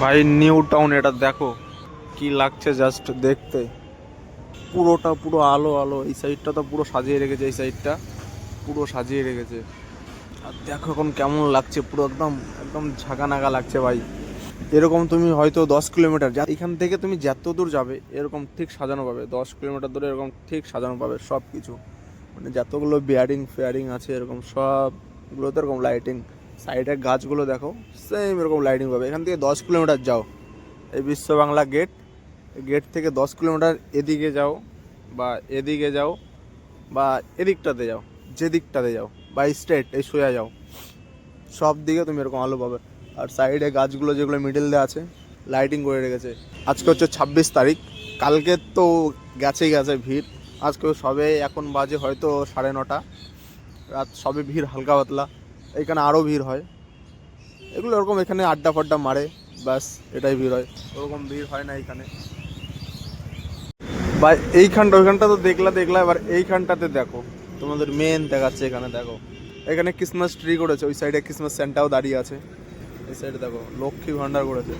ভাই new town, এটা দেখো কি লাগছে জাস্ট দেখতে। পুরোটা পুরো আলো আলো, এই সাইডটা তো পুরো সাজিয়ে রেখেছে, এই সাইডটা পুরো সাজিয়ে রেখেছে। আর দেখো এখন কেমন লাগছে, পুরো একদম একদম ঝাঁকানাকা লাগছে ভাই। এরকম তুমি হয়তো 10 কিলোমিটার এখান থেকে তুমি যত দূর যাবে এরকম ঠিক সাজানো পাবে, 10 কিলোমিটার দূরে এরকম ঠিক সাজানো পাবে সব কিছু। মানে যতগুলো বিয়ারিং ফেয়ারিং আছে এরকম সবগুলোতে এরকম লাইটিং। সাইডের গাছগুলো দেখো, সেম এরকম লাইটিং পাবে। এখান থেকে 10 কিলোমিটার যাও, এই বিশ্ব বাংলা গেট, গেট থেকে 10 কিলোমিটার এদিকে যাও বা এদিকে যাও বা এদিকটাতে যাও, যে দিকটাতে যাও বা স্ট্রেট এই সোজা যাও, সব দিকে তুমি এরকম আলো পাবে। আর সাইডে গাছগুলো যেগুলো মিডল দিয়ে আছে লাইটিং করে রেখেছে। আজকে হচ্ছে 26 তারিখ, কালকে তো গেছে গেছে ভিড়। আজকে সবে এখন বাজে হয়তো 9:30 রাত, সবে ভিড় হালকা পাতলা। এখানে আরও ভিড় হয়, এগুলো ওরকম এখানে আড্ডা ফাড্ডা মারে, ব্যাস এটাই ভিড় হয়, ওরকম ভিড় হয় না এখানে। বা এইখানটা ওইখানটা তো দেখলা, এবার এইখানটাতে দেখো, তোমাদের মেন দেখাচ্ছে। এখানে দেখো, এখানে ক্রিসমাস ট্রি করেছে, ওই সাইডে ক্রিসমাস সেন্টাও দাঁড়িয়ে আছে। এই সাইডে দেখো লক্ষ্মী ভাণ্ডার করেছে।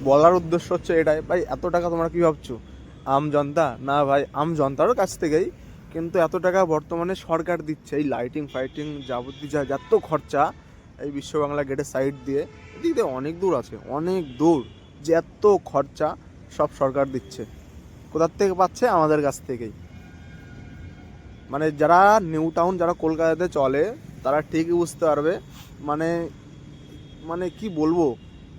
বলার উদ্দেশ্য হচ্ছে এটাই ভাই, এত টাকা তোমরা কী ভাবছো আম জনতা? না ভাই, আম জনতারও কাছ থেকেই, কিন্তু এত টাকা বর্তমানে সরকার দিচ্ছে। এই লাইটিং ফাইটিং যাবতীয় যত খরচা, এই বিশ্ব বাংলা গেটের সাইড দিয়ে এদিক দিয়ে অনেক দূর আছে, অনেক দূর, যে এত খরচা সব সরকার দিচ্ছে। কোথার থেকে পাচ্ছে? আমাদের কাছ থেকেই। মানে যারা নিউ টাউন, যারা কলকাতাতে চলে, তারা ঠিকই বুঝতে পারবে। মানে মানে কি বলবো,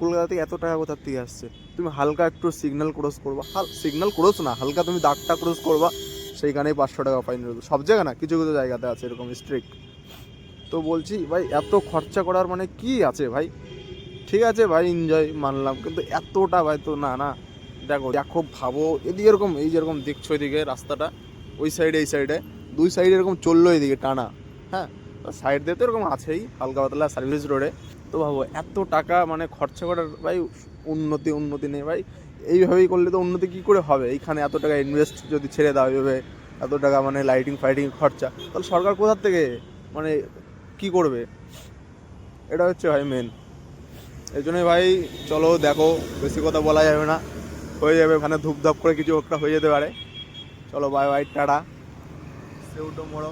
কলকাতা থেকে এত টাকা কোথার থেকে আসছে। তুমি হালকা একটু সিগন্যাল ক্রস করবা, সিগন্যাল ক্রস না, হালকা তুমি দাগটা ক্রস করবা, সেইখানেই 500 টাকা ফাইন রয়েছে। সব জায়গায় না, কিছু কিছু জায়গাতে আছে এরকম স্ট্রিক্ট। তো বলছি ভাই, এত খরচা করার মানে কি আছে ভাই? ঠিক আছে ভাই, এনজয় মানলাম, কিন্তু এতটা ভাই তো না না। দেখো দেখো ভাবো, এদিকে এরকম, এই যেরকম দেখছো এদিকে রাস্তাটা, ওই সাইডে এই সাইডে দুই সাইডে এরকম চললো এদিকে টানা। হ্যাঁ, সাইড দিয়ে তো এরকম আছেই হালকা পাতলা সার্ভিস রোডে। তো ভাবো এত টাকা মানে খরচা করার ভাই, উন্নতি নেই ভাই। এইভাবেই করলে তো উন্নতি কী করে হবে? এইখানে এত টাকা ইনভেস্ট যদি ছেড়ে দেওয়া হবে, এত টাকা মানে লাইটিং ফাইটিং খরচা, তাহলে সরকার কোথার থেকে মানে কি করবে? এটা হচ্ছে ভাই মেন। এই জন্যই ভাই, চলো দেখো, বেশি কথা বলা যাবে না, হয়ে যাবে ওখানে ধূপধাপ করে কিছু একটা হয়ে যেতে পারে। চলো বাই বাই, টাটা, সেউটো মোড়ো।